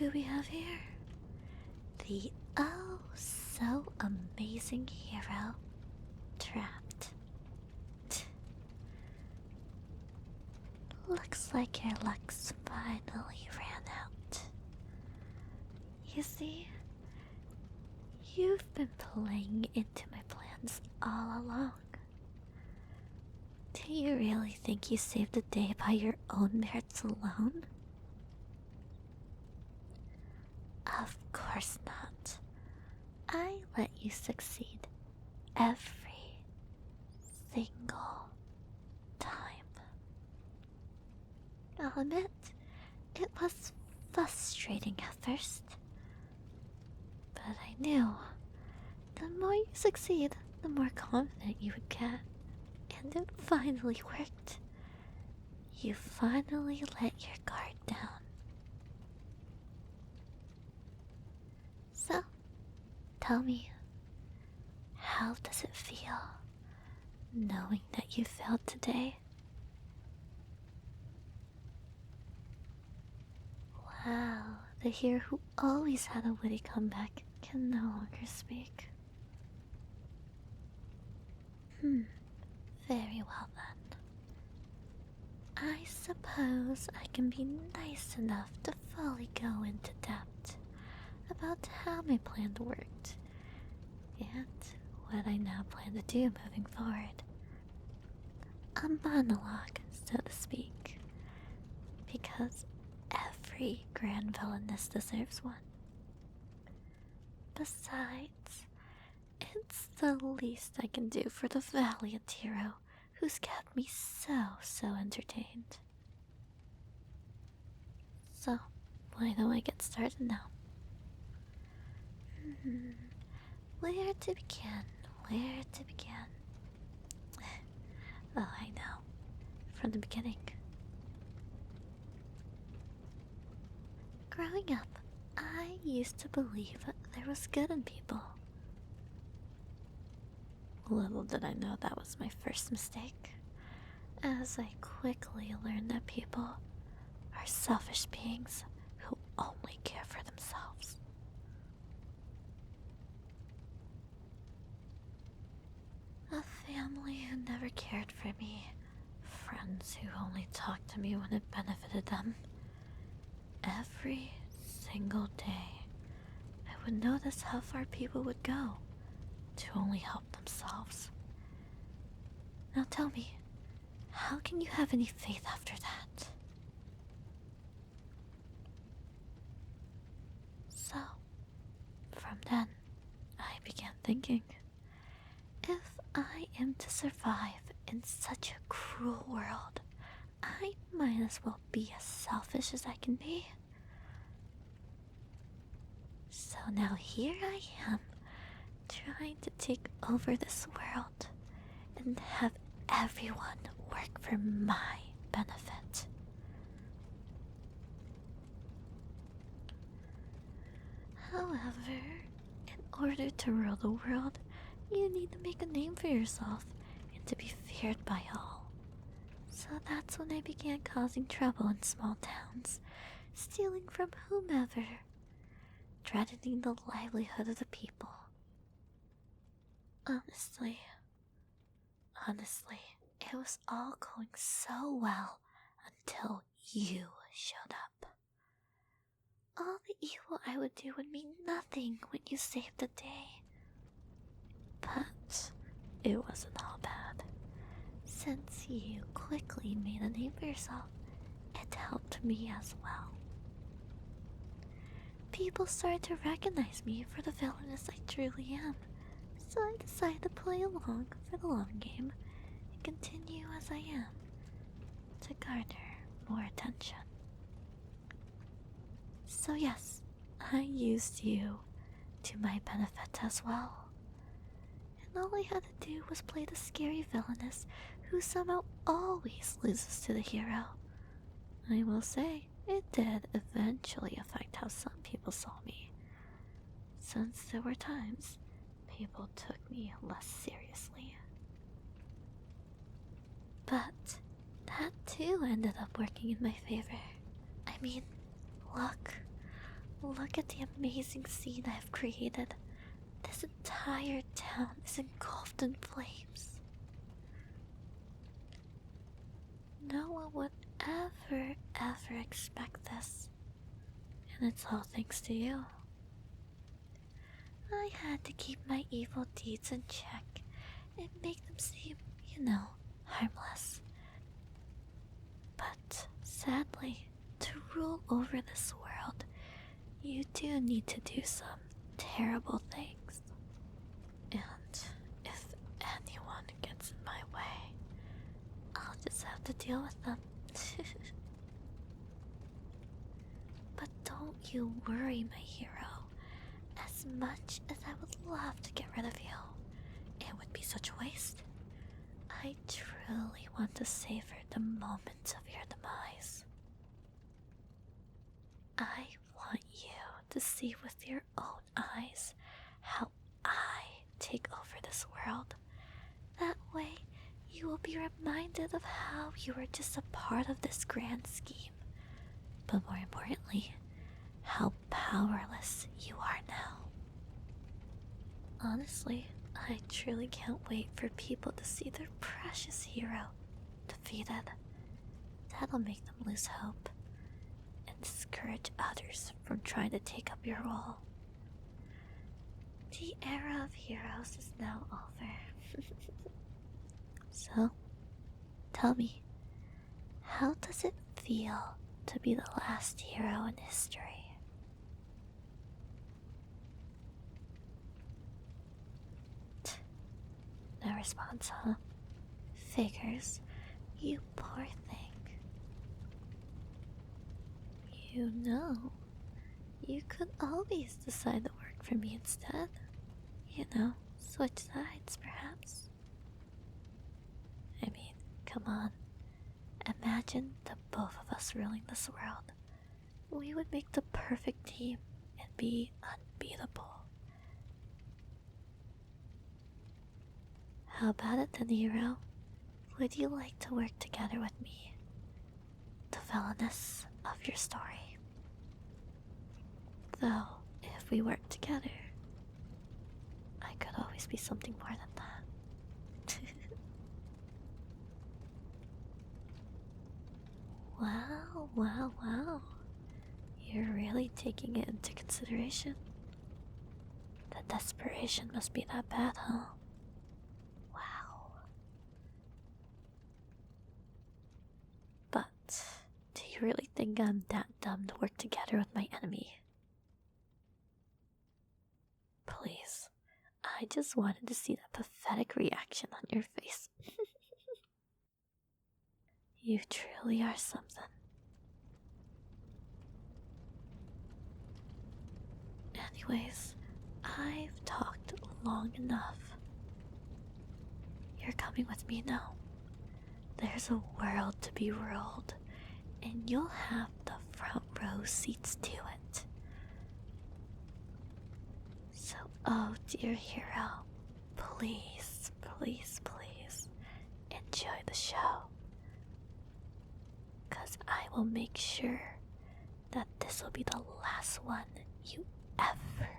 look who we have here. The oh so amazing hero, Trapped. Looks like your luck's finally ran out. You see, you've been playing into my plans all along. Do you really think you saved the day by your own merits alone? Of course not. I let you succeed every single time. I'll admit, it was frustrating at first. But I knew, the more you succeed, the more confident you would get. And it finally worked. You finally let your guard down. So, tell me, how does it feel knowing that you failed today? Wow, the hero who always had a witty comeback can no longer speak. Very well then. I suppose I can be nice enough to fully go into depth about how my plan worked and what I now plan to do moving forward. A monologue, so to speak, because every grand villainess deserves one. Besides, it's the least I can do for the valiant hero who's kept me so entertained. So, why don't I get started now? Where to begin? Where to begin? Oh, I know. From the beginning. Growing up, I used to believe there was good in people. Little did I know that was my first mistake, as I quickly learned that people are selfish beings who only care for themselves. A family who never cared for me, friends who only talked to me when it benefited them. Every single day, I would notice how far people would go to only help themselves. Now tell me, how can you have any faith after that? So, from then, I began thinking, if I am to survive in such a cruel world, I might as well be as selfish as I can be. So now here I am, trying to take over this world and have everyone work for my benefit. However, in order to rule the world, you need to make a name for yourself and to be feared by all. So that's when I began causing trouble in small towns, stealing from whomever, threatening the livelihood of the people. Honestly, it was all going so well until you showed up. All the evil I would do would mean nothing when you saved the day. But it wasn't all bad. Since you quickly made a name for yourself, it helped me as well. People started to recognize me for the villainess I truly am, so I decided to play along for the long game and continue as I am to garner more attention. So yes, I used you to my benefit as well. And all I had to do was play the scary villainess who somehow always loses to the hero. I will say, it did eventually affect how some people saw me, since there were times people took me less seriously. But that too ended up working in my favor. I mean, look Look at the amazing scene I've created. This entire town is engulfed in flames. No one would ever expect this. And it's all thanks to you. I had to keep my evil deeds in check and make them seem, harmless. But sadly, to rule over this world, you do need to do some terrible things. And if anyone gets in my way, I'll just have to deal with them. But don't you worry, my hero. As much as I would love to get rid of you, it would be such a waste. I truly want to savor the moments of your demise. I want you to see with your own eyes how I take over this world. That way, you will be reminded of how you were just a part of this grand scheme. But more importantly, how powerless you are now. Honestly, I truly can't wait for people to see their precious hero defeated. That'll make them lose hope and discourage others from trying to take up your role. The era of heroes is now over. So, tell me, how does it feel to be the last hero in history? No response, huh? Figures, you poor thing. You know, you could always decide to work for me instead. Switch sides, perhaps. I mean, come on. Imagine the both of us ruling this world. We would make the perfect team and be unbeatable. How about it then, hero? Would you like to work together with me? The villainess of your story. Though, if we work together, I could always be something more than that. Wow. You're really taking it into consideration. The desperation must be that bad, huh? Wow. But, do you really think I'm that dumb to work together with my enemy? Please, I just wanted to see that pathetic reaction on your face. You truly are something. Anyways, I've talked long enough. You're coming with me now. There's a world to be ruled, and you'll have the front row seats to it. So, oh dear hero, please, enjoy the show. 'Cause I will make sure that this will be the last one you ever